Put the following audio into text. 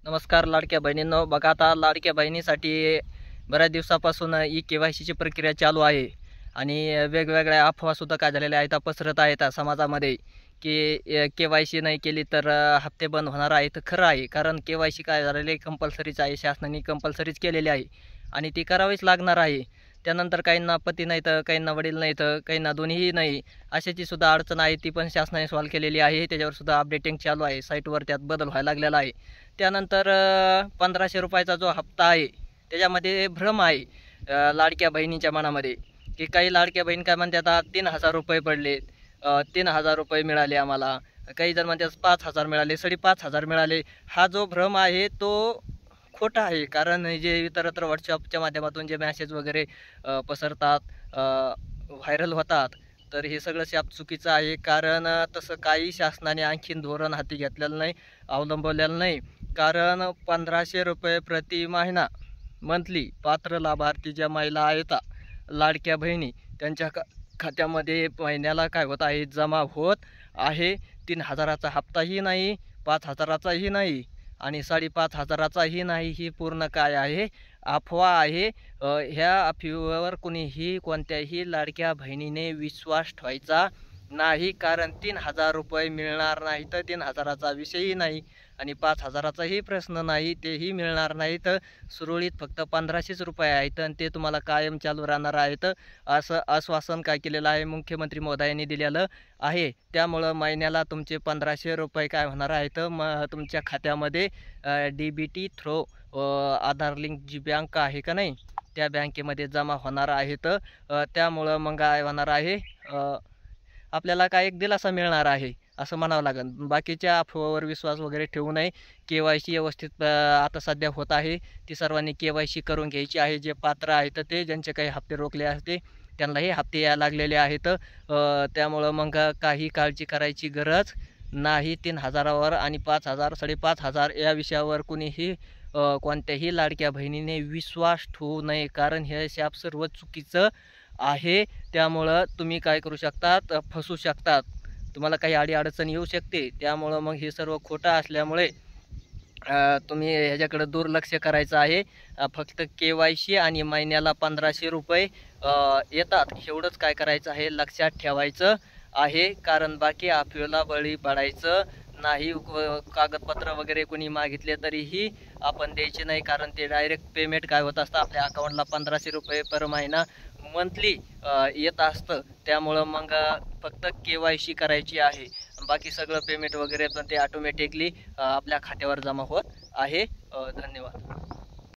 नमस्कार लाडक्या बहिणींनो, बघा आता लाडक्या बहिणीसाठी बऱ्याच दिवसापासून KYCची प्रक्रिया चालू आहे आणि वेगवेगळ्या अफवासुद्धा काय झालेल्या आहेत, पसरत आहेत समाजामध्ये की KYC नाही केली तर हप्ते बंद होणार आहेत. खरं आहे, कारण KYC काय झालेले कंपल्सरीच आहे, शासनाने कंपल्सरीच केलेली आहे आणि ती करावीच लागणार आहे. त्यानंतर काहींना पती नाही तर काहींना वडील नाही तर काहींना दोन्हीही नाही, अशाची सुद्धा अडचण आहे, ती पण शासनाने सॉल्व्ह केलेली आहे. त्याच्यावर सुद्धा अपडेटिंग चालू आहे, साईटवर त्यात बदल व्हायला लागलेला आहे. त्यानंतर 1500 रुपयाचा जो हप्ता आहे त्याच्यामध्ये भ्रम आहे लाडक्या बहिणींच्या मनामध्ये, की काही लाडक्या बहीण काय म्हणतात 3000 रुपये पडले, 3000 रुपये मिळाले आम्हाला, काही जण म्हणतात 5000 मिळाले, 5500 मिळाले. हा जो भ्रम आहे तो खोटा आहे, कारण जे इतरत्र व्हॉट्सअपच्या माध्यमातून जे मॅसेज वगैरे पसरतात, व्हायरल होतात, तर हे सगळं शाप चुकीचं आहे. कारण तसं काही शासनाने आणखीन धोरण हाती घेतलेलं नाही, अवलंबवलेलं नाही. कारण 1500 रुपये प्रति महिना मंथली पात्र लाभार्थी ज्या महिला आहेत लाडक्या बहिणी, त्यांच्या खात्यामध्ये महिन्याला काय होत आहे, जमा होत आहे. 3000चा हप्ताही नाही, 5000चाही नाही आणि 5500चाही नाही. ही पूर्ण काय आहे, अफवा आहे. ह्या अफवेवर कोणीही कोणत्याही लाडक्या बहिणीने विश्वास ठेवायचा नाही, कारण 3000 रुपये मिळणार नाही तर 3000चा विषयही नाही आणि 5000चाही प्रश्न नाही, तेही मिळणार नाहीत. सुरळीत फक्त 1500 रुपये आहेत आणि ते तुम्हाला कायम चालू राहणार आहेत, असं आश्वासन काय केलेलं आहे, मुख्यमंत्री महोदयांनी दिलेलं आहे. त्यामुळं महिन्याला तुमचे 1500 रुपये काय होणार आहेत, तुमच्या खात्यामध्ये DBT थ्रो आधार लिंक जी बँक आहे का नाही, त्या बँकेमध्ये जमा होणार आहेत. त्यामुळं मग काय होणार आहे, आपल्याला काय एक दिलासा मिळणार आहे असं म्हणावं लागेल. बाकीच्या अफवावर विश्वास वगैरे ठेवू नये. KYC व्यवस्थित आता सध्या होत आहे, ती सर्वांनी KYC करून घ्यायची आहे. जे पात्र आहेत ते, ज्यांचे काही हप्ते रोखले असते त्यांनाही हप्ते यायला लागलेले आहेत. त्यामुळं मग काही काळजी करायची गरज नाही. 3000वर आणि 5000 5500 या विषयावर कुणीही कोणत्याही लाडक्या बहिणीने विश्वास ठेवू नये, कारण हे शाप सर्व चुकीचं आहे. त्यामुळं तुम्ही काय करू शकतात, फसू शकतात, तुम्हाला काही अडचण येऊ शकते. त्यामुळं मग हे सर्व खोटं असल्यामुळे तुम्ही ह्याच्याकडे दुर्लक्ष करायचं आहे. फक्त KYC आणि महिन्याला 1500 रुपये येतात, एवढंच काय करायचं आहे, लक्षात ठेवायचं आहे. कारण बाकी अफवेला बळी पडायचं नाही. कागदपत्र वगैरे कोणी मागितले तरीही आपण द्यायचे नाही, कारण ते डायरेक्ट पेमेंट काय होत असतं, आपल्या अकाउंटला 1500 रुपये पर महिना मंथली येत असतं. त्यामुळं मग फक्त KYC करायची आहे, बाकी सगळं पेमेंट वगैरे पण ते ऑटोमॅटिकली आपल्या खात्यावर जमा होत आहे. धन्यवाद.